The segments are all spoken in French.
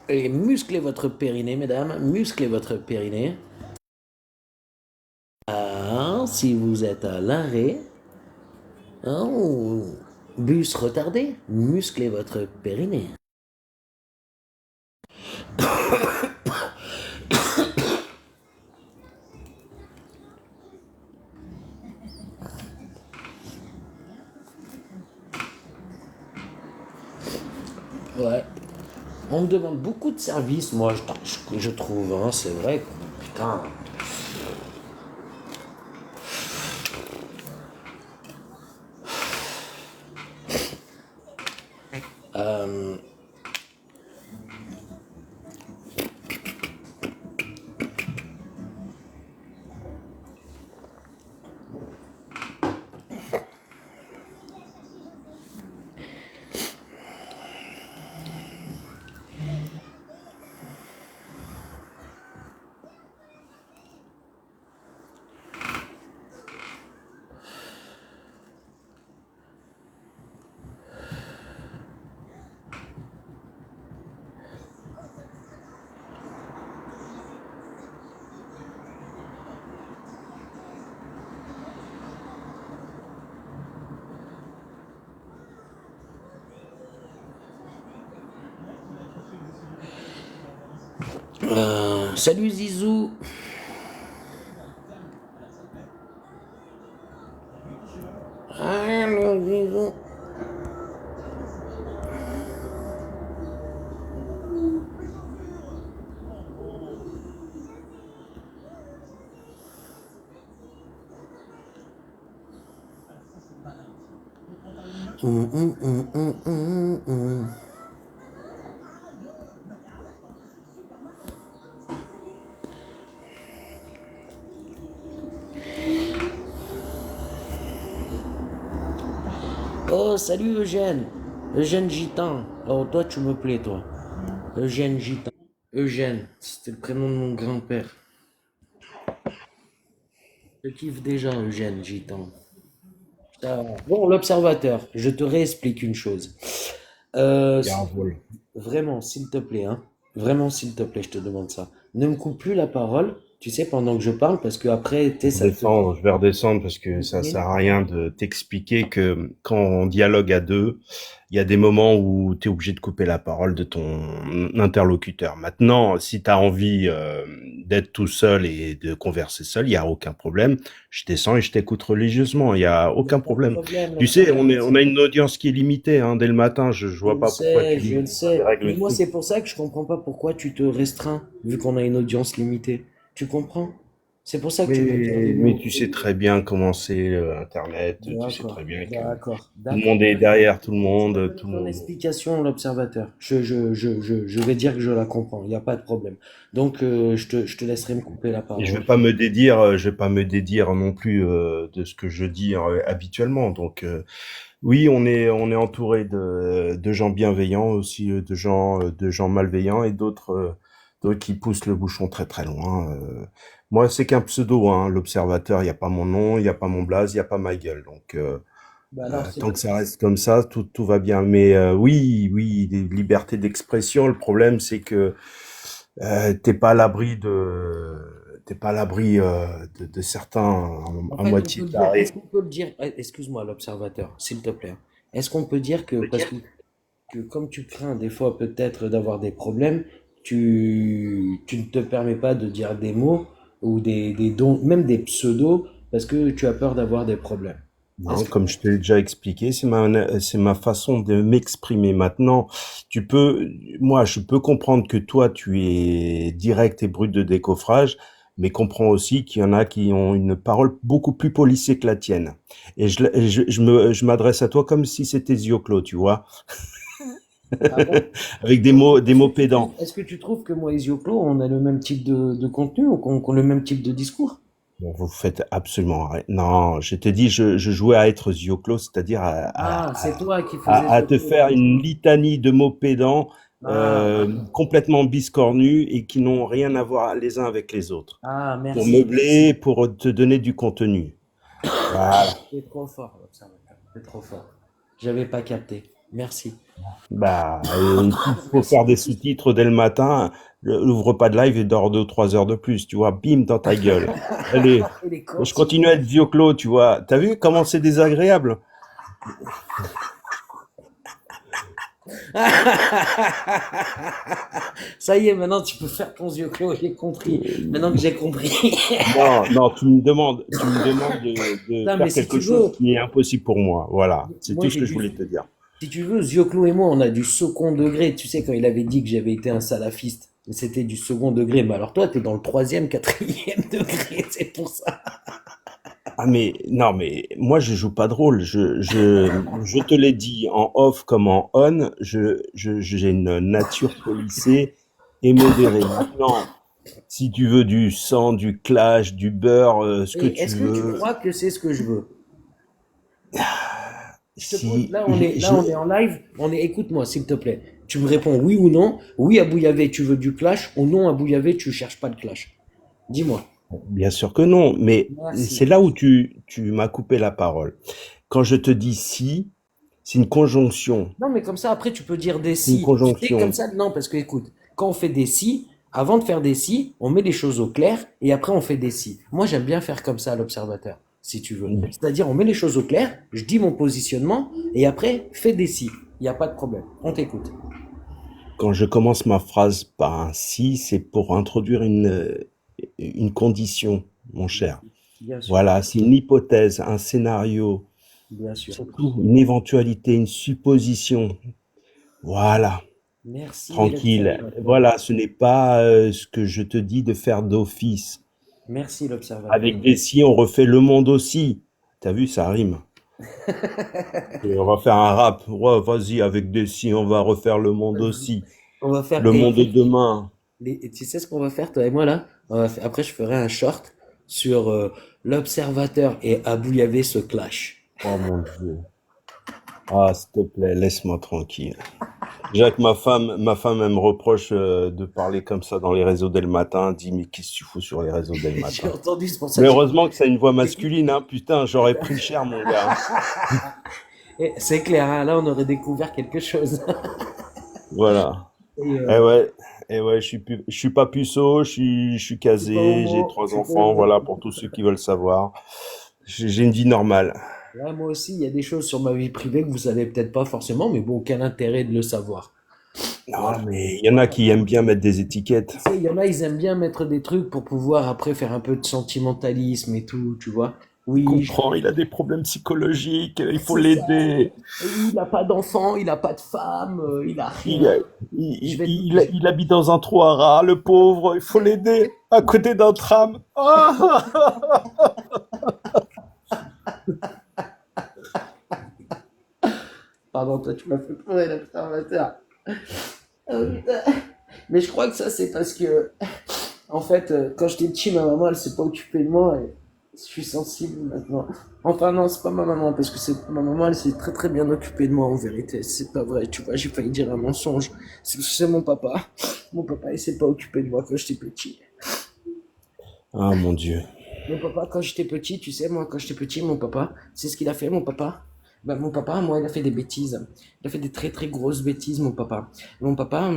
Et musclez votre périnée, mesdames, musclez votre périnée. Ah, si vous êtes à l'arrêt, hein, ou bus retardé, musclez votre périnée. Ouais. On me demande beaucoup de services, moi, je trouve, hein, c'est vrai. Putain. Euh, salut Zizou. Allô Zizou. Hum. Oh, salut Eugène. Eugène Gitan. Oh, toi, tu me plais, toi. Eugène Gitan. Eugène, c'était le prénom de mon grand-père. Je kiffe déjà Eugène Gitan. Bon, l'observateur, je te réexplique une chose. Euh, Il y a un vol. Vraiment, s'il te plaît, hein. Vraiment, s'il te plaît, je te demande ça. Ne me coupe plus la parole, tu sais, pendant que je parle, parce que après, tu sais, ça te... Je vais redescendre parce que ça sert à rien de t'expliquer que quand on dialogue à deux, il y a des moments où tu es obligé de couper la parole de ton interlocuteur. Maintenant, si tu as envie d'être tout seul et de converser seul, il y a aucun problème. Je descends et je t'écoute religieusement, il y a Il n'y a aucun pas de problème. problème, Tu sais, l'observateur. on a une audience qui est limitée dès le matin. Je vois pas pourquoi Je le tu sais. dérègles Mais le moi, truc. c'est pour ça que je comprends pas pourquoi tu te restreins, vu qu'on a une audience limitée. Tu comprends? C'est pour ça que tu me tires des Mais mots. tu sais très bien comment c'est Internet, tu sais très D'accord, bien que d'accord, tout le monde d'accord. est derrière tout le Je monde, reconnais tout le ton monde. explication, l'observateur. Je vais dire que je la comprends, il n'y a pas de problème. Donc, je te laisserai me couper la Et je parole. vais pas me dédire, je vais pas me dédire non plus de ce que je dis habituellement. Donc oui, on est entouré de gens bienveillants aussi, de gens malveillants et d'autres qui poussent le bouchon très très loin. Moi, c'est qu'un pseudo, hein, l'observateur. Il y a pas mon nom, il y a pas mon blaze, il y a pas ma gueule. Donc Bah alors, c'est tant que ça reste comme ça, tout va bien. Mais oui, des libertés d'expression. Le problème, c'est que t'es pas à l'abri t'es pas à l'abri de certains en à fait, on peut moitié le dire, est-ce tarés. qu'on peut le dire, excuse-moi, l'observateur, s'il te plaît. Est-ce qu'on peut dire que, parce que comme tu crains des fois peut-être d'avoir des problèmes, tu ne te permets pas de dire des mots ou des dons, même des pseudos, parce que tu as peur d'avoir des problèmes. Non, Est-ce que... comme je te l'ai déjà expliqué, c'est ma façon de m'exprimer. Maintenant, tu peux, moi, je peux comprendre que toi, tu es direct et brut de décoffrage, mais comprends aussi qu'il y en a qui ont une parole beaucoup plus policée que la tienne. Et je m'adresse à toi comme si c'était Zioclo, tu vois, Ah bon? avec des Est-ce que mots tu trouves, pédants. est-ce que tu trouves que moi et Zioclo, on a le même type de contenu ou qu'on le même type de discours? Bon, vous faites absolument rien. Non, je te dis, je jouais à être Zioclo, c'est-à-dire Ah, c'est toi qui faisais à ce te truc. faire une litanie de mots pédants Ah, ok. complètement biscornus et qui n'ont rien à voir les uns avec les autres. Ah, Pour merci, merci. meubler, pour te donner du contenu. Voilà. C'est trop fort, l'observateur. C'est trop fort. J'avais pas capté. Merci. Bah, s'il faut Merci faire des beaucoup. sous-titres dès le matin, ouvre pas de live et dors 2 ou 3 heures de plus, tu vois, bim, dans ta gueule. Allez, Et les je consignes. continue à être vieux clos, tu vois. T'as vu comment c'est désagréable? Ça y est, maintenant tu peux faire ton yeux clos, j'ai compris. Maintenant que j'ai compris. Non, non, tu me demandes de Non, mais faire si quelque tu chose veux, qui est impossible pour moi. Voilà, c'est moi tout ce j'ai que je du. voulais te dire. Si tu veux, Zioclo et moi, on a du second degré. Tu sais, quand il avait dit que j'avais été un salafiste, c'était du second degré. Mais alors toi, t'es dans le troisième, quatrième degré, c'est pour ça. Ah mais non, mais moi je joue pas de rôle. Je te l'ai dit en off comme en on. J'ai une nature policée et modérée. Maintenant, si tu veux du sang, du clash, du beurre, ce que Et tu est-ce que tu veux, crois que c'est ce que je veux? Je te pose, si là, on est en live. Écoute-moi, s'il te plaît. Tu me réponds oui ou non. Oui, à Bouillavé, tu veux du clash. Ou non, à Bouillavé, tu cherches pas de clash. Dis-moi. bien sûr que non, mais c'est Merci. là où tu m'as coupé la parole. Quand je te dis si, c'est une conjonction. Non, mais comme ça, après, tu peux dire des C'est une si. Tu sais, comme conjonction. ça, non, parce que écoute, quand on fait des si, avant de faire des si, on met les choses au clair et après, on fait des si. Moi, j'aime bien faire comme ça à l'observateur, si tu veux. C'est-à-dire, on met les choses au clair, je dis mon positionnement et après, fais des si. Il n'y a pas de problème. On t'écoute. Quand je commence ma phrase par un si, c'est pour introduire une condition, mon cher. Bien sûr, Voilà, c'est une hypothèse, un scénario, bien sûr. c'est tout, une éventualité, une supposition. Voilà, Merci, tranquille. l'observateur. Voilà, ce n'est pas ce que je te dis de faire d'office. Merci, l'observateur. Avec des si, on refait le monde aussi. T'as vu, ça rime. Et on va faire un rap. Ouais, vas-y, avec des si, on va refaire le monde aussi. On va faire. Le Et monde de écoute, demain. tu sais ce qu'on va faire, toi et moi, là? Après, je ferai un short sur l'observateur et Abou Yavé se clash. Oh mon Dieu. Ah, s'il te plaît, laisse-moi tranquille. Déjà que ma femme, elle me reproche de parler comme ça dans les réseaux dès le matin. Elle dit, mais qu'est-ce que tu fous sur les réseaux dès le J'ai matin? entendu, c'est pour ça Mais que heureusement que c'est une voix j'ai- masculine, hein. Putain, j'aurais pris cher, mon gars. C'est clair, hein, là, on aurait découvert quelque chose. Voilà. Et, Eh ouais, je suis pas puceau, je suis je suis pas casé, j'ai homo, je trois suis pas enfants, homo. voilà, pour tous ceux qui veulent savoir. J'ai une vie normale. Là, moi aussi, il y a des choses sur ma vie privée que vous savez peut-être pas forcément, mais bon, quel intérêt de le savoir. Non, Voilà. mais il y en a qui aiment bien mettre des étiquettes. Tu sais, il y en a, ils aiment bien mettre des trucs pour pouvoir après faire un peu de sentimentalisme et tout, tu vois. Oui, Comprends, il a des problèmes psychologiques, il faut c'est ça. l'aider. Oui, il n'a pas d'enfant, il n'a pas de femme, il a Il, rien. a- Je vais, il habite dans un trou à rats, le pauvre, il faut l'aider. À côté d'un tram. Ah. Pardon, toi, tu m'as fait pleurer, l'observateur. Putain. Mais je crois que ça, c'est parce que, en fait, quand j'étais petit, ma maman, elle s'est pas occupée de moi et je suis sensible maintenant. Enfin, non, c'est pas ma maman, parce que ma maman, elle s'est très très bien occupée de moi en vérité. C'est pas vrai, tu vois, j'ai failli dire un mensonge. C'est mon papa. Mon papa, il s'est pas occupé de moi quand j'étais petit. Ah mon Dieu. Mon papa, quand j'étais petit, tu sais, moi, quand j'étais petit, mon papa, c'est ce qu'il a fait, mon papa? Ben, mon papa, moi, il a fait des bêtises. Il a fait des très, très grosses bêtises, mon papa. Mon papa,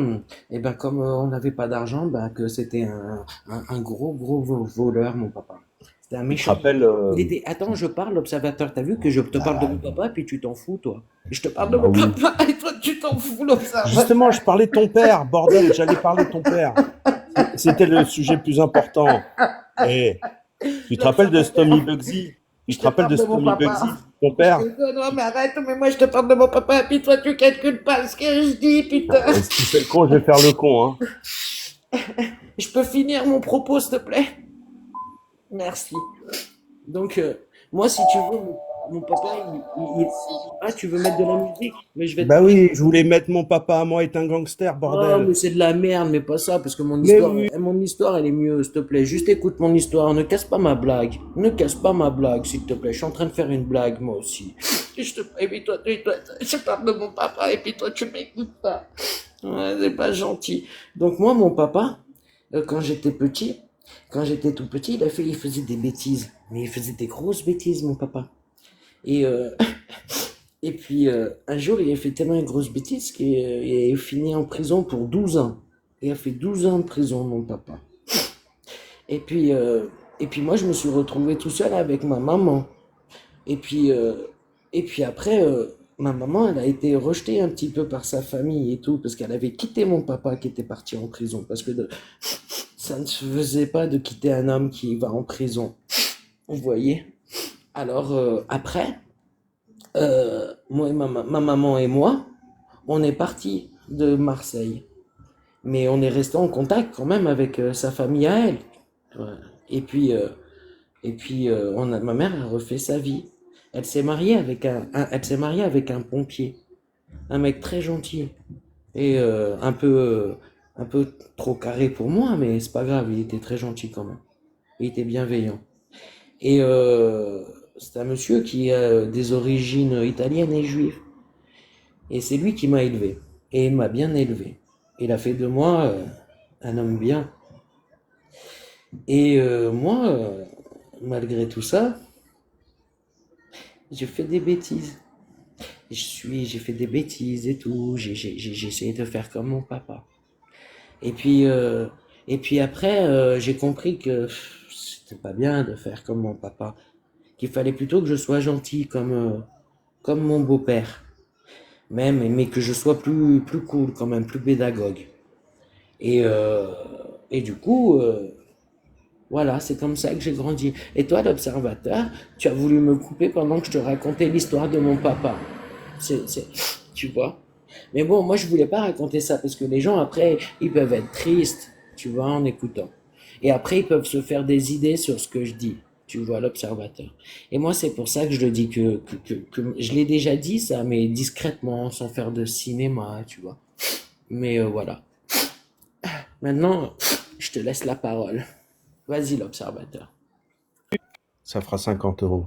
eh ben, comme on n'avait pas d'argent, ben, que c'était un gros, gros voleur, mon papa. C'était un Tu te méchant. rappelles Il était, attends, je parle, l'observateur, t'as vu que je te parle de mon papa, puis tu t'en fous, toi. Je te parle de bah mon oui. papa, et toi, tu t'en fous, l'observateur. Justement, je parlais de ton père, bordel, j'allais parler de ton père. C'était le sujet le plus important. Eh, tu te rappelles de L'observateur. Stomy Bugsy? Tu Je te te rappelles parle de de mon Stomy papa. Bugsy, ton Je père? te non, mais arrête, mais moi je te parle de mon papa, puis toi tu calcules pas ce que je dis, putain. Si tu fais le con, je vais faire le con, hein. Je peux finir mon propos, s'il te plaît? Merci. Donc, moi, si tu veux, mon papa, Ah, tu veux mettre de la musique? Mais je vais te Bah mettre. oui, je voulais mettre mon papa à moi est un gangster, Oh, bordel. mais c'est de la merde, mais pas ça, parce que Mais oui. mon histoire, elle est mieux, s'il te plaît. Juste écoute mon histoire, ne casse pas ma blague. Ne casse pas ma blague, s'il te plaît. Je suis en train de faire une blague, moi aussi. Et puis toi, je parle de mon papa, et puis toi, tu m'écoutes pas. Ouais, c'est pas gentil. Donc moi, mon papa, quand j'étais petit, quand j'étais tout petit, il faisait des bêtises. Mais il faisait des grosses bêtises, mon papa. Et, et puis, un jour, il a fait tellement une grosse bêtise qu'il est fini en prison pour 12 ans. Il a fait 12 ans de prison, mon papa. Et puis, euh, et puis moi, je me suis retrouvé tout seul avec ma maman. Et puis, euh, et puis après, ma maman, elle a été rejetée un petit peu par sa famille et tout, parce qu'elle avait quitté mon papa qui était parti en prison. Parce que ça ne se faisait pas de quitter un homme qui va en prison. Vous voyez? Alors, après, moi et ma maman et moi, on est parti de Marseille. Mais on est resté en contact quand même avec sa famille à elle. Ouais. Et puis, euh, ma mère a refait sa vie. Elle s'est mariée avec un pompier, un mec très gentil et un peu trop carré pour moi, mais c'est pas grave, il était très gentil quand même. Il était bienveillant. Et c'est un monsieur qui a des origines italiennes et juives. Et c'est lui qui m'a élevé. Et il m'a bien élevé. Il a fait de moi un homme bien. Et moi, malgré tout ça, j'ai fait des bêtises. J'ai fait des bêtises et tout. J'ai essayé de faire comme mon papa. Et puis, euh, et puis après, j'ai compris que c'était pas bien de faire comme mon papa. Qu'il fallait plutôt que je sois gentil comme mon beau-père. Même, mais que je sois plus cool quand même, plus pédagogue. Et, euh, et du coup, voilà, c'est comme ça que j'ai grandi. Et toi, l'observateur, tu as voulu me couper pendant que je te racontais l'histoire de mon papa. Tu vois? Mais bon, moi, je voulais pas raconter ça parce que les gens, après, ils peuvent être tristes, tu vois, en écoutant. Et après, ils peuvent se faire des idées sur ce que je dis, tu vois, l'observateur. Et moi, c'est pour ça que je le dis que je l'ai déjà dit ça, mais discrètement, sans faire de cinéma, tu vois. Mais voilà. Maintenant, je te laisse la parole. Vas-y, l'observateur. Ça fera 50 euros.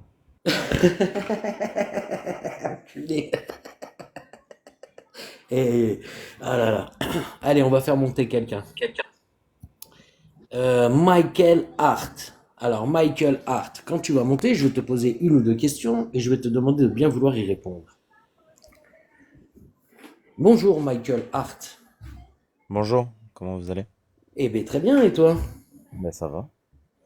Enculé. Et ah là là. Allez, on va faire monter quelqu'un. Michael Hart. Alors, Michael Hart, quand tu vas monter, je vais te poser une ou deux questions et je vais te demander de bien vouloir y répondre. Bonjour, Michael Hart. Bonjour, comment vous allez? Eh bien, très bien, et toi? Ben ça va.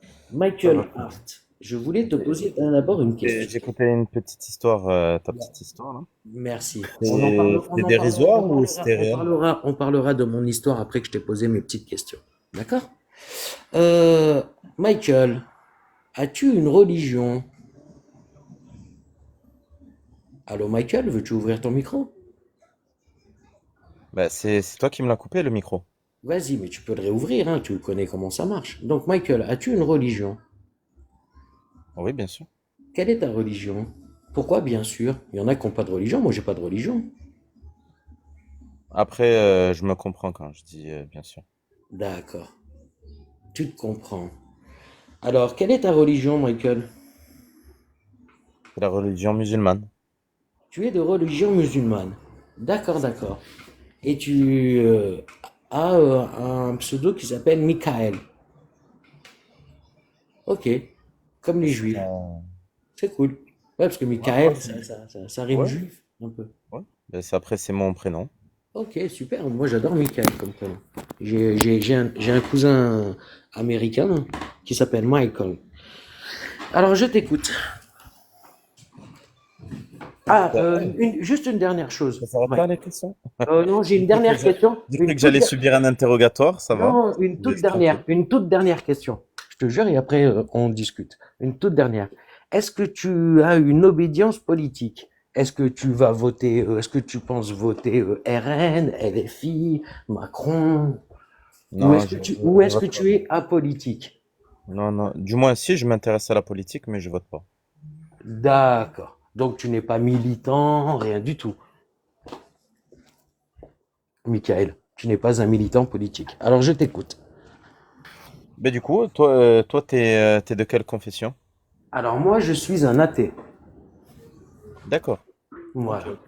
Ça Michael va. Hart, je voulais te poser d'abord une question. J'écoutais une petite histoire, ta petite histoire là. Merci. C'était dérisoire ou c'était réel? On parlera de mon histoire après que je t'ai posé mes petites questions. D'accord? Euh, Michael, as-tu une religion? Allô, Michael, veux-tu ouvrir ton micro? Ben c'est toi qui me l'as coupé le micro. Vas-y, mais tu peux le réouvrir, hein, tu connais comment ça marche. Donc, Michael, as-tu une religion? Oui, bien sûr. Quelle est ta religion? Pourquoi, bien sûr? Il y en a qui n'ont pas de religion, moi j'ai pas de religion. Après, je me comprends quand je dis bien sûr. D'accord, tu te comprends. Alors, quelle est ta religion, Michael? C'est la religion musulmane. Tu es de religion musulmane. D'accord, d'accord. Et tu as un pseudo qui s'appelle Michael. Ok, comme les juifs. Euh, C'est cool. Ouais, parce que ouais, ouais, Michael, ça rime ouais, juif, un peu. ouais. Ben, après, c'est mon prénom. Ok, super. Moi, j'adore Michael comme prénom. J'ai un cousin américain qui s'appelle Michael. Alors, je t'écoute. Ah, Ça, juste une dernière chose. ça s'arrête Ouais. là les questions? Non, j'ai une J'ai cru que dernière j'a- question. j'ai cru que j'allais subir un interrogatoire, ça va? Non, Je te laisse tranquille. une toute dernière question. Je te jure, et après, on discute. Une toute dernière. Est-ce que tu as une obédience politique? Est-ce que tu vas voter, est-ce que tu penses voter RN, LFI, Macron? Non, Ou est-ce que tu es apolitique? Non, non. Du moins, si, je m'intéresse à la politique, mais je vote pas. D'accord. Donc tu n'es pas militant, rien du tout. Michael, tu n'es pas un militant politique. Alors je t'écoute. Mais du coup, toi, t'es de quelle confession? Alors moi, je suis un athée. D'accord. Ok, Voilà. ok.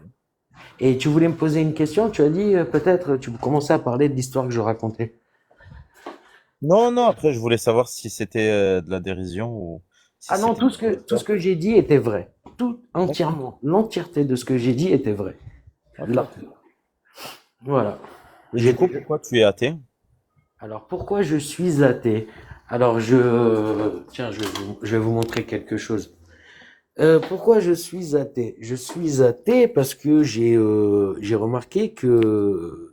Et tu voulais me poser une question, tu as dit peut-être, tu commençais à parler de l'histoire que je racontais. Non, non, après, je voulais savoir si c'était de la dérision ou si Ah non, c'était tout du ce que, vrai tout ce cœur. que j'ai dit était vrai. Tout D'accord. entièrement. L'entièreté de ce que j'ai dit était vrai. Ok, Là. ok. Voilà. Et du coup, J'étais. pourquoi tu es athée? Alors pourquoi je suis athée? Alors je. Tiens, je vais vous montrer quelque chose. Pourquoi je suis athée? Je suis athée parce que j'ai remarqué que.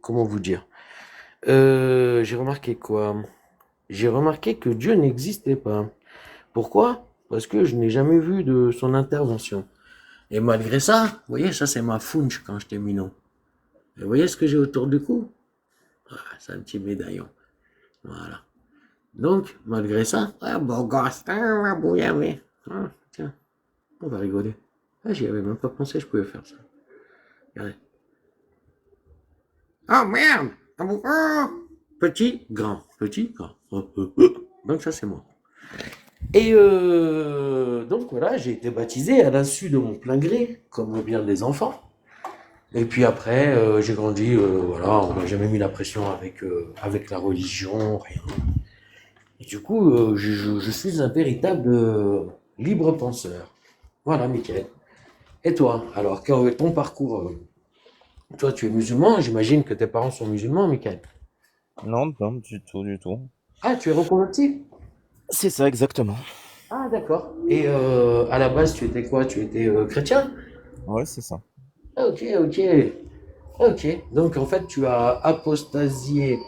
Comment vous dire? J'ai remarqué quoi? J'ai remarqué que Dieu n'existait pas. Pourquoi? Parce que je n'ai jamais vu de son intervention. Et malgré ça, vous voyez, ça c'est ma funch quand j'étais minot. Et vous voyez ce que j'ai autour du cou? Ah, c'est un petit médaillon. Voilà. Donc, malgré ça, ah, beau gosse, ah, bouillabaisse. Ah, tiens, on va rigoler. Ah, j'y avais même pas pensé, je pouvais faire ça. Regardez. Oh merde! Ah, petit, grand, petit, grand. Donc ça c'est moi. Et donc voilà, j'ai été baptisé à l'insu de mon plein gré, comme bien des enfants. Et puis après, j'ai grandi, voilà, on m'a jamais mis la pression avec la religion, rien. Et du coup, je suis un véritable libre penseur. Voilà, Mickaël. Et toi, alors, quel est ton parcours? Toi, tu es musulman, j'imagine que tes parents sont musulmans, Mickaël. Non, non, du tout, du tout. Ah, tu es reconverti? C'est ça, exactement. Ah, d'accord. Et à la base, tu étais quoi? Tu étais chrétien? Ouais, c'est ça. Ok, ok. Ok. Donc, en fait, tu as apostasié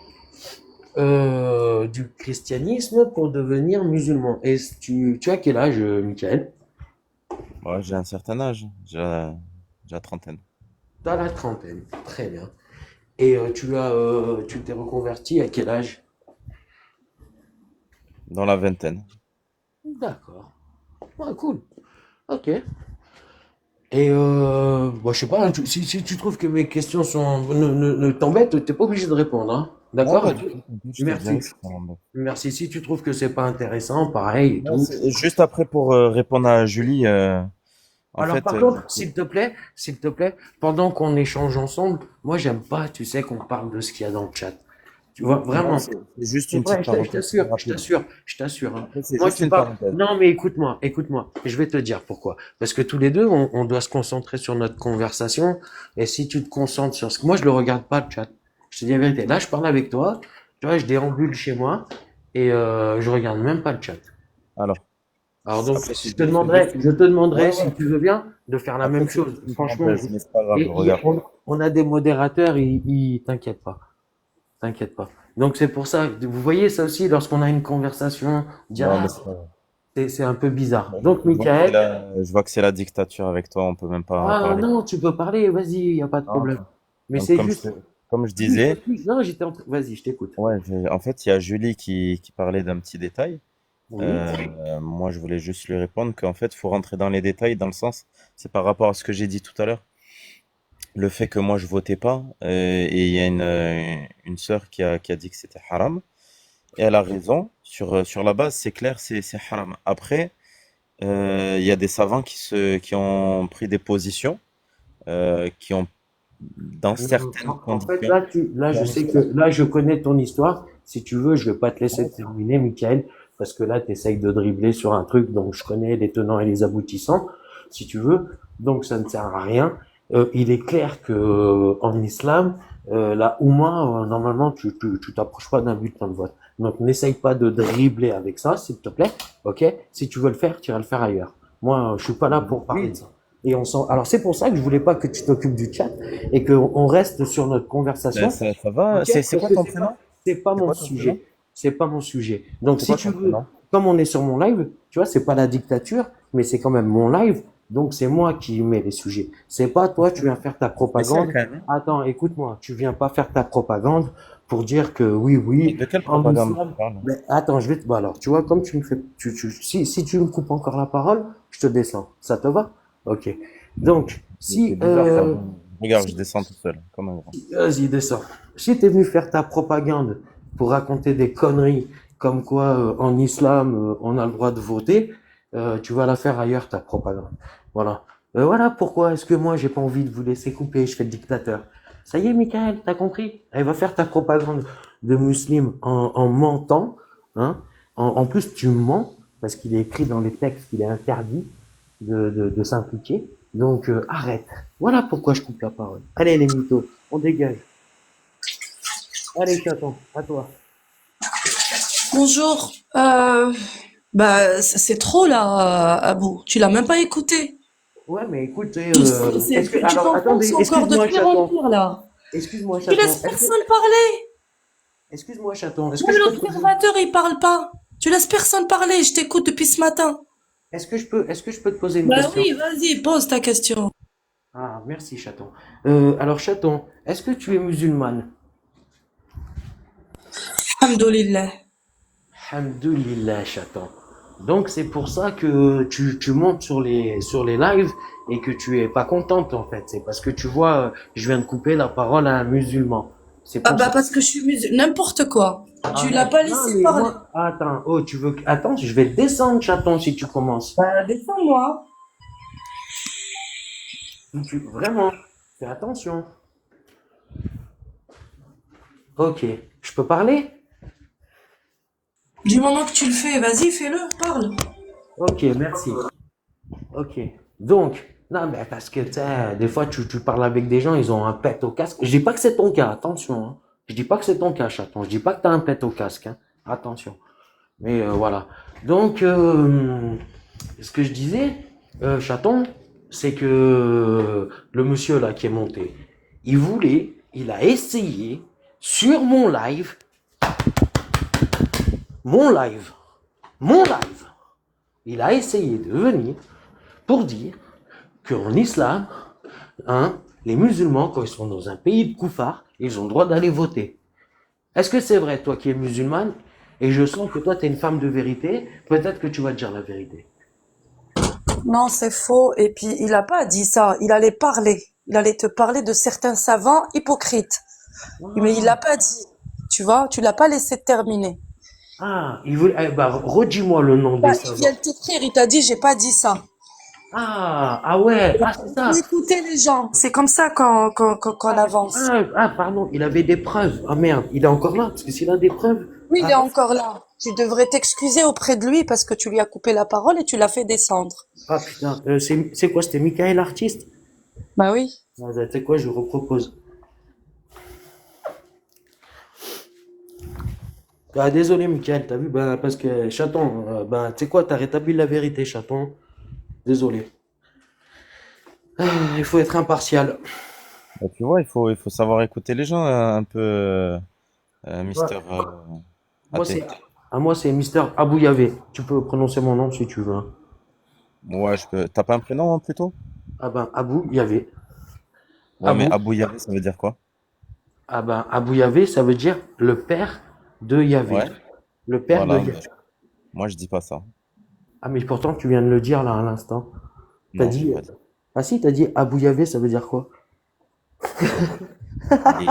du christianisme pour devenir musulman. Et tu as quel âge, Michael? Ouais, j'ai un certain âge. J'ai la trentaine. Dans la trentaine. Très bien. Et tu t'es reconverti à quel âge? Dans la vingtaine. D'accord. Ouais, cool. Ok. Et bon, je sais pas, hein, si tu trouves que mes questions ne t'embêtent, t'es pas obligé de répondre, hein. Non, D'accord? pas Et du tout. tout. T'inquiète, je te Merci. dirai si ça m'embête. Merci. Si tu trouves que c'est pas intéressant, pareil et Non, tout. juste après pour répondre à Julie, en Alors fait, par contre, s'il te plaît, pendant qu'on échange ensemble, moi j'aime pas, tu sais, qu'on parle de ce qu'il y a dans le chat. Tu vois, non, vraiment. c'est juste C'est une vrai, petite je parenthèse très t'assure, je rapide. t'assure, je t'assure, hein. Après, c'est Moi, juste tu une parles. parenthèse. Non, mais écoute-moi, écoute-moi. Je vais te dire pourquoi. Parce que tous les deux, on doit se concentrer sur notre conversation. Et si tu te concentres sur ce que moi, je le regarde pas le chat. Je te dis la vérité. Là, je parle avec toi. Tu vois, je déambule chez moi et je regarde même pas le chat. Alors, Alors donc, après, c'est juste je une... te Ouais, demanderais, ouais. si tu veux bien, de faire la Après, même c'est chose. juste une Franchement, parenthèse, mais c'est pas grave, et regarde. on a des modérateurs, t'inquiète pas, t'inquiète pas. Donc c'est pour ça, vous voyez ça aussi, lorsqu'on a une conversation, on dit, Non, ah, mais c'est pas grave. c'est un peu bizarre. Bon, Donc Michael, je vois que c'est la dictature avec toi, on peut même pas ah parler. non, tu peux parler, vas-y, il n'y a pas de Ah, problème. ok. Mais Donc, c'est juste, comme je juste, disais, non, vas-y, je t'écoute. ouais, en fait, il y a Julie qui parlait d'un petit détail. Oui. Moi, je voulais juste lui répondre qu'en fait, faut rentrer dans les détails, dans le sens, c'est par rapport à ce que j'ai dit tout à l'heure. Le fait que moi, je votais pas, et il y a une sœur qui a dit que c'était haram, et elle a raison. Sur la base, c'est clair, c'est haram. Après, il y a des savants qui ont pris des positions, qui ont, dans certaines En fait, conditions, je sais que, permis. là, je connais ton histoire. Si tu veux, je vais pas te laisser Ouais, terminer, Michael, parce que là, tu essayes de dribbler sur un truc dont je connais les tenants et les aboutissants, si tu veux. Donc, ça ne sert à rien. Il est clair que en islam, la Oumma, normalement, tu t'approches pas d'un bulletin de vote. Donc, n'essaye pas de dribbler avec ça, s'il te plaît. Ok? Si tu veux le faire, tu vas le faire ailleurs. Moi, je suis pas là pour parler de oui, ça. Et on sent. Alors, c'est pour ça que je voulais pas que tu t'occupes du chat et qu'on reste sur notre ben, conversation. ça va. Ok? C'est Parce quoi que ton prénom? c'est pas C'est mon quoi ton prénom? sujet. C'est pas mon sujet. Donc, C'est si quoi tu ton veux, prénom? comme on est sur mon live, tu vois, c'est pas la dictature, mais c'est quand même mon live. Donc c'est moi qui mets les sujets. C'est pas toi, tu viens faire ta Spécial propagande. quand même, hein. Attends, écoute-moi, tu viens pas faire ta propagande pour dire que oui, Mais oui, de quelle en propagande tu islam. parles? Mais attends, je vais te. Bah alors, tu vois, comme tu me fais. Si tu me coupes encore la parole, je te descends. Ça te va? Ok. Donc, C'est si. bizarre ça. Regarde, je descends tout seul, comme un grand. Vas-y, descends. Si t'es venu faire ta propagande pour raconter des conneries comme quoi en islam on a le droit de voter, tu vas la faire ailleurs ta propagande. Voilà. Voilà pourquoi est-ce que moi j'ai pas envie de vous laisser couper, je fais le dictateur. Ça y est, Michael, t'as compris? Elle va faire ta propagande de musulman en mentant, hein. En plus, tu mens parce qu'il est écrit dans les textes qu'il est interdit de s'impliquer. Donc arrête. Voilà pourquoi je coupe la parole. Allez les mythos, on dégage. Allez chaton, à toi. Bonjour. Bah, c'est trop là, Abou. Tu l'as même pas écouté. Ouais, mais écoutez, est-ce que Tu alors t'enfonces attendez, encore de pire en pire là. excuse-moi Tu chaton, laisses personne parler. excuse-moi chaton, Même l'observateur, il parle pas. Tu laisses personne parler. Je t'écoute depuis ce matin. est-ce que je peux te poser une Bah question? oui, vas-y, pose ta question. Ah, merci chaton. Alors chaton, est-ce que tu es musulmane? Alhamdoulilah. Alhamdoulilah chaton. Donc c'est pour ça que tu montes sur les lives et que tu es pas contente en fait. C'est parce que tu vois, je viens de couper la parole à un musulman. C'est Ah pour bah ça. parce que je suis n'importe quoi. Tu l'as Arrête. pas Non, laissé mais parler. moi, attends, oh, tu veux, attends, je vais descendre, chaton, si tu commences. Bah descends-moi. Vraiment, fais attention. Ok, je peux parler? Du moment que tu le fais, vas-y, fais-le, parle. Ok, merci. Ok, donc, non, mais parce que, tu sais, des fois, tu parles avec des gens, ils ont un pet au casque. Je dis pas que c'est ton cas, attention, hein. Je dis pas que c'est ton cas, chaton. Je dis pas que t'as un pet au casque, hein. Attention. Mais voilà. Donc, ce que je disais, chaton, c'est que le monsieur là qui est monté, il a essayé sur mon live, mon live, il a essayé de venir pour dire qu'en islam, hein, les musulmans, quand ils sont dans un pays de koufar, ils ont le droit d'aller voter. Est-ce que c'est vrai, toi qui es musulmane, et je sens que toi, tu es une femme de vérité, peut-être que tu vas dire la vérité. Non, c'est faux. Et puis, il a pas dit ça. Il allait parler. Il allait te parler de certains savants hypocrites. Mais il l'a pas dit. Tu vois, tu l'as pas laissé terminer. Il voulait, bah, redis-moi le nom des Il vient savants. de t'écrire, il t'a dit, j'ai pas dit ça. Ouais, c'est Faut ça. écouter les gens. C'est comme ça qu'on avance. Pardon, il avait des preuves. Ah merde, il est encore là, parce que s'il a des preuves. Oui, il est Ah, encore là. Tu devrais t'excuser auprès de lui parce que tu lui as coupé la parole et tu l'as fait descendre. putain, c'est quoi, c'était Michael l'artiste? Bah oui. Tu sais quoi, je repropose. Ah, désolé, Michael, t'as vu, bah, parce que, chaton, bah, tu sais quoi, t'as rétabli la vérité, chaton. Désolé. Il faut être impartial. Bah, tu vois, il faut savoir écouter les gens un peu, Ouais. Mister Moi, Athée. c'est, moi, c'est Mister Abouyavé. Tu peux prononcer mon nom si tu veux, hein. Ouais, je peux. T'as pas un prénom hein, plutôt? Ah ben, Abou Yavé. Ouais, mais Abou. Abou Yahvé, ça veut dire quoi? Ah ben, Abou Yavé, ça veut dire le père de Yavé. Ouais, Le père de voilà. Yavé. Moi, je dis pas ça. Ah, mais pourtant, tu viens de le dire là à l'instant. T'as Non, j'ai dit. pas dit. Ah si, t'as dit Abou Yavé, ça veut dire quoi? Il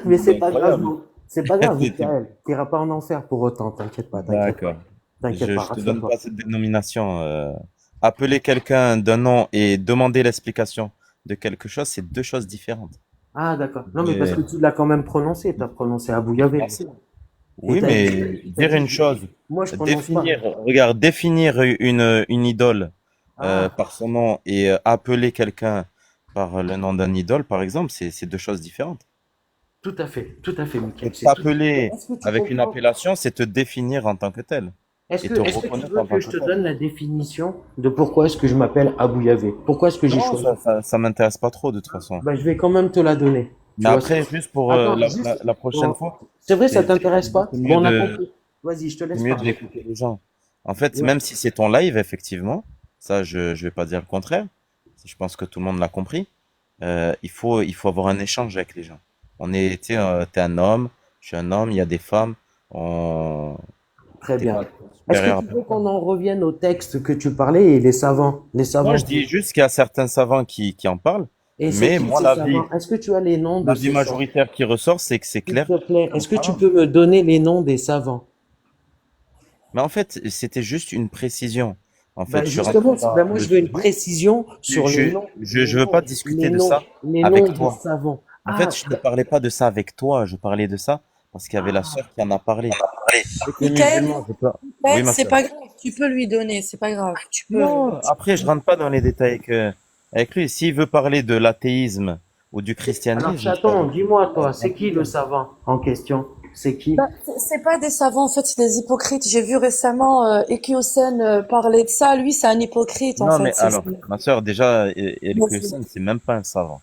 Mais il c'est est pas grave, incroyable. non. C'est pas grave, T'es- Michael. T'iras pas en enfer pour autant. T'inquiète pas, t'inquiète pas. D'accord. T'inquiète pas, Je te donne rassure-toi. pas cette dénomination. Appeler quelqu'un d'un nom et demander l'explication de quelque chose, c'est deux choses différentes. Ah, d'accord. Non, mais parce Et- que tu l'as quand même prononcé. T'as prononcé Abou Yavé. Merci. Et Oui, mais t'as dire dit, une chose, moi, je prononce pas. définir, regarde, définir une idole Ah, par son nom et appeler quelqu'un par le nom d'un idole, par exemple, c'est deux choses différentes. tout à fait, Et Michael. C'est tout. t'appeler Est-ce que tu avec une comprends? appellation, c'est te définir en tant que tel et te Est-ce que tu reconnaître veux en que tant je que te tel. donne la définition de pourquoi est-ce que je m'appelle Abou Yavé? Pourquoi est-ce que j'ai Non, choisi? ça m'intéresse pas trop de toute façon. Ben, je vais quand même te la donner. Mais Tu vois, après, juste pour attends, juste, la prochaine bon, fois, c'est vrai, ça c'est t'intéresse pas? c'est mieux Bon, on a de compris. Vas-y, je te c'est laisse mieux parler. d'écouter les gens. En fait, Ouais. même si c'est ton live, effectivement, Ça, je vais pas dire le contraire. Je pense que tout le monde l'a compris. Il faut avoir un échange avec les gens. Tu sais, t'es un homme, je suis un homme, il y a des femmes, on, Très t'es bien. pas Est-ce que supérieur à tu veux personne. qu'on en revienne au texte que tu parlais et les savants? Les Moi, savants je qui... dis juste qu'il y a certains savants qui en parlent, Et c'est mais qui moi, ces savants? Est-ce que tu as les noms de l'avis ces savants? majoritaire qui ressort, c'est que c'est S'il clair. te plaît, est-ce que tu Haram. peux me donner les noms des savants? Mais en fait, c'était juste une précision. En fait, Ben je suis justement, rentré dans ben moi le je veux une sujet. précision sur Je veux pas discuter de ça les noms avec des toi. savants. En fait, Ah, je te parlais pas de ça avec toi, je parlais de ça parce qu'il y avait la sœur qui en a parlé. Avec les Michael, musulmans, je peux. Oui, Michael, ma c'est sœur. pas grave, tu peux lui donner, c'est pas grave, tu peux. Non, après, je rentre pas dans les détails avec lui. S'il veut parler de l'athéisme ou du alors christianisme, chaton, dis-moi avec toi, grand c'est qui le plaisir. savant en question? C'est qui? Bah, c'est pas des savants, en fait, c'est des hypocrites. J'ai vu récemment Ekiosen parler de ça. Lui, c'est un hypocrite, en Non, mais fait. alors, ma sœur, déjà, El Vas-y. Kusen, c'est même pas un savant.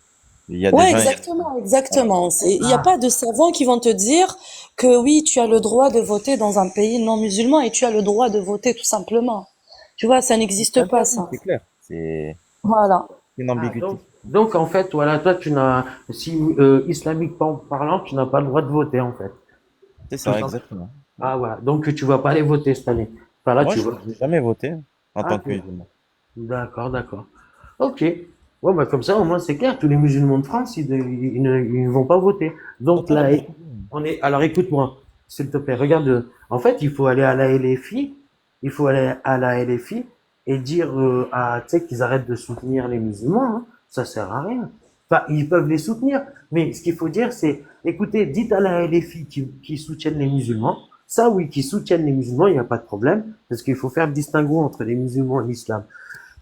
Il y a des Ouais, gens, exactement, voilà. exactement. Il n'y a Ah, pas de savants qui vont te dire que oui, tu as le droit de voter dans un pays non musulman et tu as le droit de voter tout simplement. Tu vois, ça C'est n'existe pas, interdit, ça. c'est clair. C'est Voilà. une ah, ambiguïté. donc en fait, voilà, toi tu n'as, si islamiquement parlant, tu n'as pas le droit de voter en fait, C'est tout ça, simplement. exactement. Ouais. Ah voilà, donc tu vas pas aller voter cette année. Enfin là, Moi, tu je vas. n'ai jamais voté en Ah, tant que musulman. d'accord, d'accord. Ok. Ouais, bah comme ça, au moins c'est clair. Tous les musulmans de France, ils ne vont pas voter. Oh, Donc toi, t'as là, pas suivi. on est. Alors écoute-moi, s'il te plaît, regarde. En fait, il faut aller à la LFI. Il faut aller à la LFI et dire tu sais, qu'ils arrêtent de soutenir les musulmans. Hein. Ça sert à rien. Enfin, ils peuvent les soutenir, mais ce qu'il faut dire, c'est, écoutez, dites à la LFI qui soutiennent les musulmans. Ça, oui, qui soutiennent les musulmans, il n'y a pas de problème, parce qu'il faut faire le distinguo entre les musulmans et l'islam.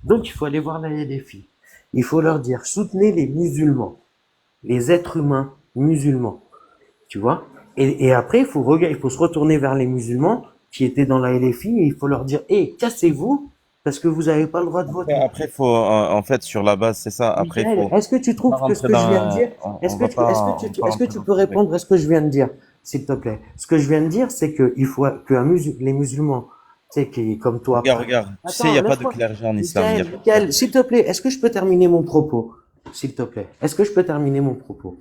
Donc, il faut aller voir la LFI. Il faut leur dire, soutenez les musulmans, les êtres humains musulmans, tu vois. Et après, il faut se retourner vers les musulmans qui étaient dans la LFI et il faut leur dire, hé, cassez-vous, parce que vous n'avez pas le droit de voter. Après, faut, en fait, sur la base, c'est ça. Après, Michael, est-ce que tu faut pas trouves que ce rentrer que je viens de dans, dire, on va pas est-ce que rentrer tu dans peux ce sujet. répondre à ce que je viens de dire, s'il te plaît? Ce que je viens de dire, c'est que il faut que les musulmans, tu sais, qui, comme toi, Regarde. Tu sais, il n'y attends, a pas de laisse-moi. clergé en islam. Il y a Michael, pas de Michael, clergé. s'il te plaît, est-ce que je peux terminer mon propos? S'il te plaît. Est-ce que je peux terminer mon propos?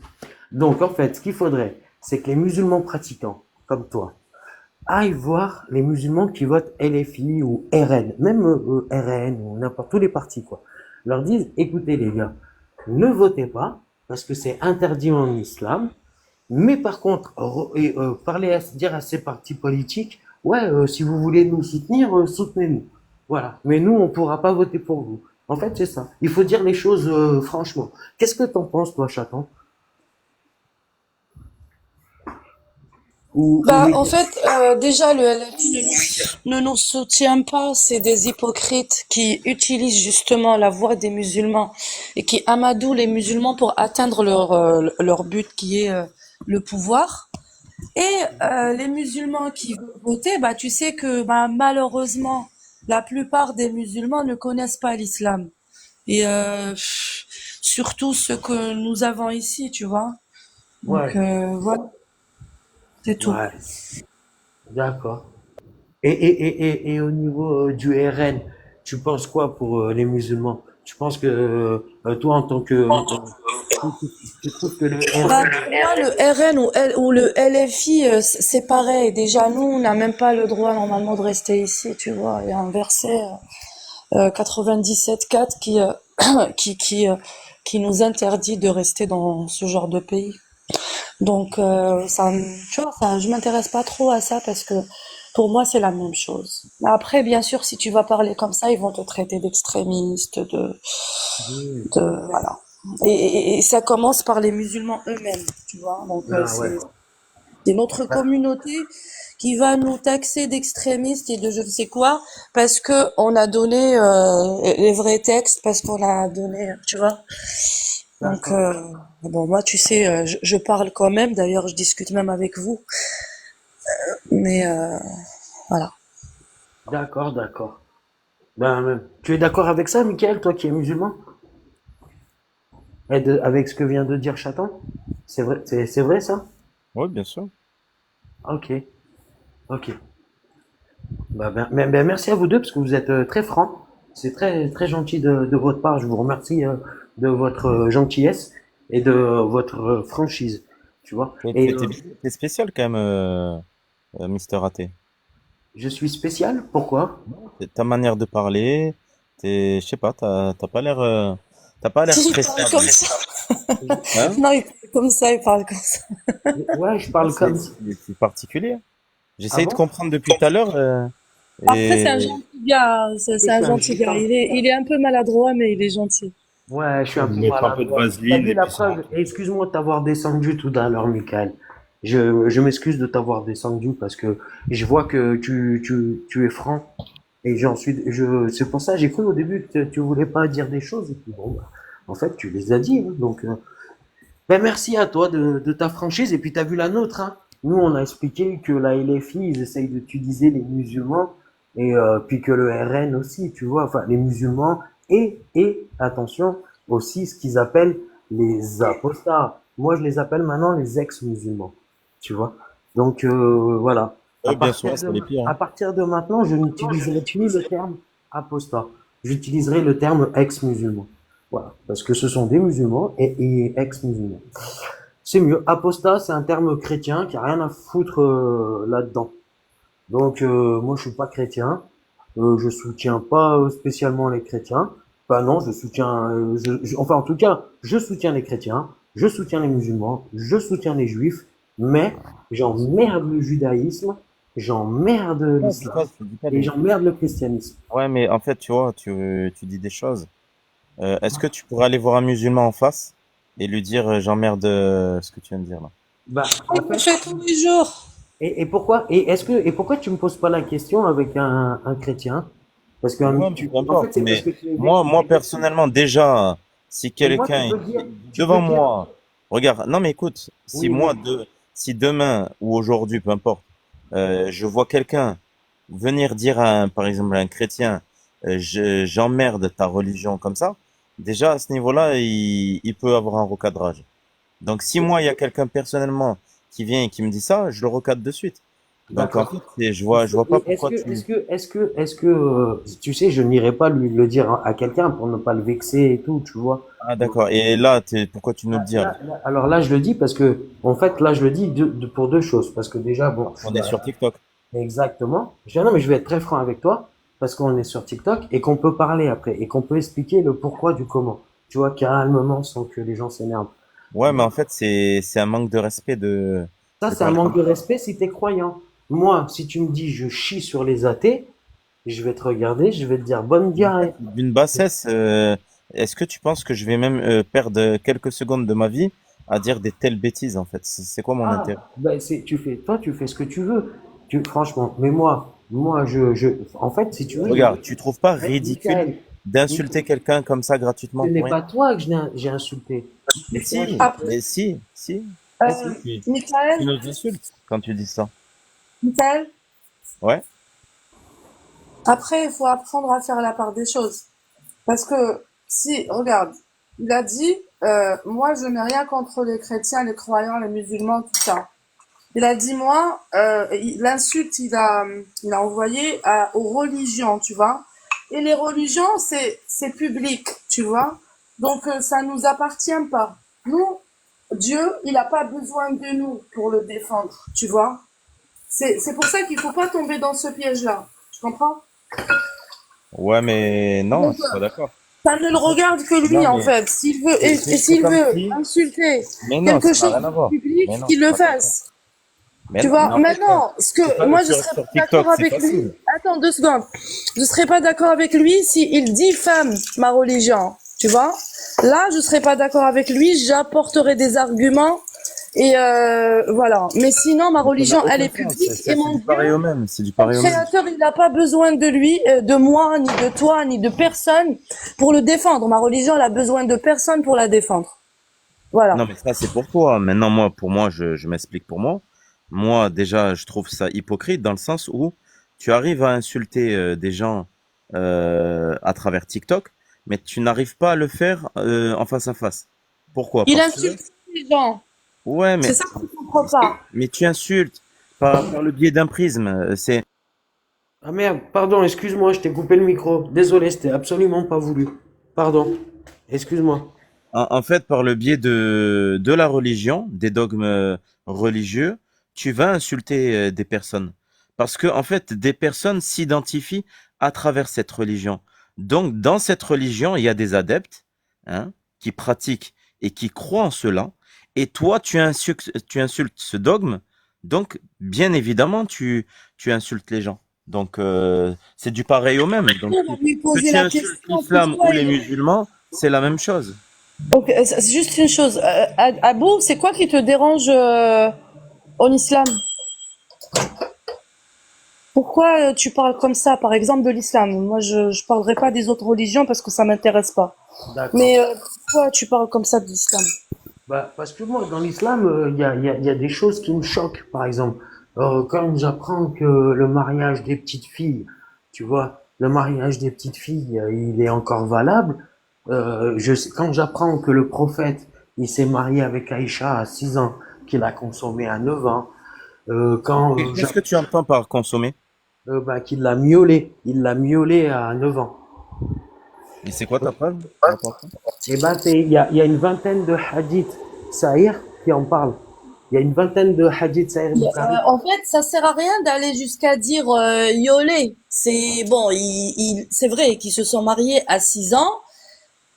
Donc, en fait, ce qu'il faudrait, c'est que les musulmans pratiquants, comme toi, aillent voir les musulmans qui votent LFI ou RN, même RN ou n'importe tous les partis, quoi. Leur disent, écoutez les gars, ne votez pas, parce que c'est interdit en islam, mais par contre, dire à ces partis politiques, ouais, si vous voulez nous soutenir, soutenez-nous. Voilà. Mais nous, on pourra pas voter pour vous. En fait, c'est ça. Il faut dire les choses franchement. Qu'est-ce que t'en penses, toi, chaton? Ou Bah, en Mickaël? fait, déjà, le LFI ne nous soutient pas. C'est des hypocrites qui utilisent justement la voix des musulmans et qui amadouent les musulmans pour atteindre leur but qui est le pouvoir. Et les musulmans qui veulent voter, bah, tu sais que bah, malheureusement, la plupart des musulmans ne connaissent pas l'islam. Et surtout ce que nous avons ici, tu vois. Donc Ouais, voilà, c'est tout. ouais, d'accord. Et au niveau du RN, tu penses quoi pour les musulmans? Tu penses que toi, en tant que, tu trouves que le Bah, RN, pour moi, le RN ou le LFI, c'est pareil. Déjà, nous, on n'a même pas le droit normalement de rester ici, tu vois. Il y a un verset 97.4 qui, qui, euh, qui nous interdit de rester dans ce genre de pays. Donc, tu vois, je m'intéresse pas trop à ça parce que pour moi, c'est la même chose. Après, bien sûr, si tu vas parler comme ça, ils vont te traiter d'extrémiste, voilà. Et ça commence par les musulmans eux-mêmes, tu vois. Donc, ah ouais. c'est notre communauté qui va nous taxer d'extrémistes et de je ne sais quoi parce que on a donné les vrais textes, parce qu'on a donné, tu vois. Donc, D'accord. bon, moi, tu sais, je parle quand même. D'ailleurs, je discute même avec vous. Mais voilà. D'accord, d'accord. Ben, tu es d'accord avec ça, Michael, toi qui es musulman? Avec ce que vient de dire Chaton? C'est vrai ça? Oui, bien sûr. Ok, ok. Bah, merci à vous deux parce que vous êtes très francs. C'est très, très gentil de votre part. Je vous remercie de votre gentillesse et de votre franchise, tu vois. Et T'es spécial quand même, Mister Raté. je suis spécial. Pourquoi? Ta manière de parler, je sais pas, t'as pas l'air Il parle stressable. comme ça. Hein? Non, il parle comme ça, il parle comme ça. Ouais, je Ouais, parle comme ça. c'est particulier. Ah J'essaye de bon? comprendre depuis tout à l'heure, Après, c'est un et gentil gars, Et c'est je un suis un gentil gars. gitan. Il est un peu maladroit, mais il est gentil. Ouais, je suis un peu Mettre un peu de maladroit. T'as vaseline vu et la puis ça va. preuve? Et excuse-moi de t'avoir descendu tout à l'heure, Michael. Je m'excuse de t'avoir descendu parce que je vois que tu es franc. Et c'est pour ça, j'ai cru au début que tu voulais pas dire des choses. Et puis bon, bah, en fait, tu les as dit, hein. Donc, ben merci à toi de ta franchise. Et puis, tu as vu la nôtre, hein. Nous, on a expliqué que la LFI, ils essayent d'utiliser les musulmans et puis que le RN aussi, tu vois, enfin, les musulmans et attention, aussi ce qu'ils appellent les apostats. Moi, je les appelle maintenant les ex-musulmans, tu vois. Donc, voilà. À bien souvent partir c'est de, les pires, à hein. partir de maintenant, je n'utiliserai plus le terme apostat. J'utiliserai le terme ex-musulman. Voilà, parce que ce sont des musulmans et ex-musulmans. C'est mieux. Apostat, c'est un terme chrétien qui a rien à foutre là-dedans. Donc, moi, je suis pas chrétien. Je soutiens pas spécialement les chrétiens. Enfin non, je soutiens, enfin en tout cas, je soutiens les chrétiens, je soutiens les musulmans, je soutiens les juifs, mais j'emmerde le judaïsme, j'emmerde Non, l'islam tu dis pas et les. j'emmerde le christianisme. Ouais, mais en fait, tu vois, tu dis des choses. Est-ce que tu pourrais aller voir un musulman en face et lui dire j'emmerde ce que tu viens de dire là? Bah, Il en le fait, fait tous les jours. et pourquoi tu me poses pas la question avec un chrétien? Parce que Ouais, mais peu en fait, importe. c'est parce Mais que tu es moi négatif. personnellement, déjà, si Mais moi, quelqu'un est tu peux devant dire, moi, regarde, non mais écoute, oui, oui. si demain ou aujourd'hui, peu importe, je vois quelqu'un venir dire par exemple à un chrétien, j'emmerde ta religion comme ça, déjà à ce niveau-là, il peut avoir un recadrage. Donc si moi il y a quelqu'un personnellement qui vient et qui me dit ça, je le recadre de suite. Donc en D'accord. fait, je vois pas pourquoi tu. Tu sais, je n'irai pas lui le dire à quelqu'un pour ne pas le vexer et tout, tu vois. Ah Donc, d'accord. Et là, pourquoi tu nous le dis alors? alors là, je le dis parce que, en fait, là, je le dis pour deux choses. Parce que déjà, bon, Parce qu'on est sur TikTok. exactement. Non, mais je vais être très franc avec toi parce qu'on est sur TikTok et qu'on peut parler après et qu'on peut expliquer le pourquoi du comment. Tu vois, calmement, sans que les gens s'énervent. Ouais, mais en fait, c'est un manque de respect Ça, de c'est un parler manque comme de ça. respect si t'es croyant. Moi, si tu me dis je chie sur les athées, je vais te regarder, je vais te dire bonne Mais en fait, diarrhée. d'une bassesse, est-ce que tu penses que je vais même perdre quelques secondes de ma vie à dire des telles bêtises en fait? C'est quoi mon Ah, intérêt? ben toi, tu fais ce que tu veux. Franchement, mais moi, en fait, si tu veux, Regarde, tu trouves pas ridicule Michael, d'insulter quelqu'un comme ça ce gratuitement n'est pour rien? pas toi que j'ai insulté. Mais si, Après, mais si, tu Michael, nous insultes quand tu dis ça. Michael, Ouais? après, il faut apprendre à faire la part des choses. Parce que, si, regarde, il a dit, moi, je n'ai rien contre les chrétiens, les croyants, les musulmans, tout ça. Il a dit, moi, l'insulte, il a envoyé aux religions, tu vois. Et les religions, c'est public, tu vois. Donc, ça nous appartient pas. Nous, Dieu, il n'a pas besoin de nous pour le défendre, tu vois. C'est pour ça qu'il faut pas tomber dans ce piège-là. Tu comprends? Ouais, mais non, Donc, je suis pas d'accord. ça ne le regarde que lui, Non, en mais fait. S'il veut, et c'est s'il comme veut si. insulter Mais non, quelque ça n'a chose rien à de voir. Mais public, non, je qu'il suis le pas d'accord. fasse. Mais Tu non, mais vois, en fait, non. maintenant, C'est pas moi, je serais sur pas d'accord TikTok, c'est avec lui. facile. Attends 2 secondes. Je serais pas d'accord avec lui s'il diffame ma religion. Tu vois? Là, je serais pas d'accord avec lui. J'apporterai des arguments. Et voilà. Mais sinon, ma Mais ça religion, n'a elle aucun est sens. publique. Et C'est mon du Dieu, pareil au même. C'est du mon pareil au même. créateur, il n'a pas besoin de lui, de moi, ni de toi, ni de personne pour le défendre. Ma religion, elle a besoin de personne pour la défendre. Voilà. Non, mais ça, c'est pour toi. Maintenant, moi, pour moi, je m'explique pour moi. Moi, déjà, je trouve ça hypocrite dans le sens où tu arrives à insulter des gens à travers TikTok, mais tu n'arrives pas à le faire en face à face. Pourquoi? Il Parce que, insulte les gens. ouais, C'est ça que je comprends pas. mais tu insultes par le biais d'un prisme. C'est Ah merde, pardon, excuse-moi, je t'ai coupé le micro. Désolé, c'était absolument pas voulu. Pardon, excuse-moi. En fait, par le biais de la religion, des dogmes religieux, tu vas insulter des personnes. Parce que, en fait, des personnes s'identifient à travers cette religion. Donc, dans cette religion, il y a des adeptes, hein, qui pratiquent et qui croient en cela. Et toi, tu insultes ce dogme. Donc, bien évidemment, tu insultes les gens. Donc, c'est du pareil au même. Donc, On va lui que poser tu la insultes question, l'islam ou pourquoi les il... musulmans, c'est la même chose. Donc, c'est juste une chose. Abou, c'est quoi qui te dérange en islam? Pourquoi tu parles comme ça, par exemple, de l'islam? Moi, je parlerai pas des autres religions parce que ça m'intéresse pas. D'accord. Mais pourquoi tu parles comme ça de l'islam? Bah, parce que moi, dans l'islam, il y a des choses qui me choquent. Par exemple, quand j'apprends que le mariage des petites filles, tu vois, le mariage des petites filles, il est encore valable. Quand j'apprends que le prophète, il s'est marié avec Aïcha à 6 ans, qu'il a consommé à 9 ans, quand Qu'est-ce que tu entends par consommer? bah, il l'a miaulé à 9 ans. Et c'est quoi ta preuve par rapport à ça? Eh ben, il y a une vingtaine de hadiths Sahih qui en parlent. Il y a une vingtaine de hadiths Sahih Bukhari. En fait, ça sert à rien d'aller jusqu'à dire yoler. C'est bon, c'est vrai qu'ils se sont mariés à 6 ans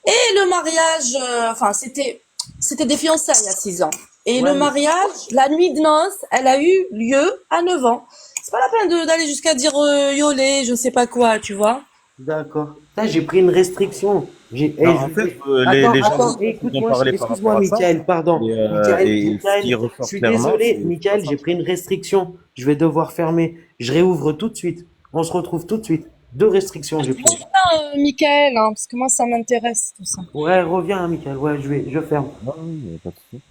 et le mariage, enfin c'était des fiançailles à 6 ans. Et le Ouais, mais mariage, la nuit de noces, elle a eu lieu à 9 ans. C'est pas la peine d'aller jusqu'à dire yoler, je sais pas quoi, tu vois. d'accord. Là, j'ai pris une restriction. Non, Je en fait, attends, les gens attends, ils ont écoute-moi, parlé par excuse-moi, rapport à ça. Michael, pardon. Et ce qui Je ressort suis clairement, désolé, c'est pas Michael, ça. j'ai pris une restriction. Je vais devoir fermer. Je réouvre tout de suite. On se retrouve tout de suite. Deux restrictions, j'ai pris. Michael, hein, parce que moi ça m'intéresse tout ça. Ouais, reviens, Michael. Ouais, je ferme. Non, il y a pas de souci.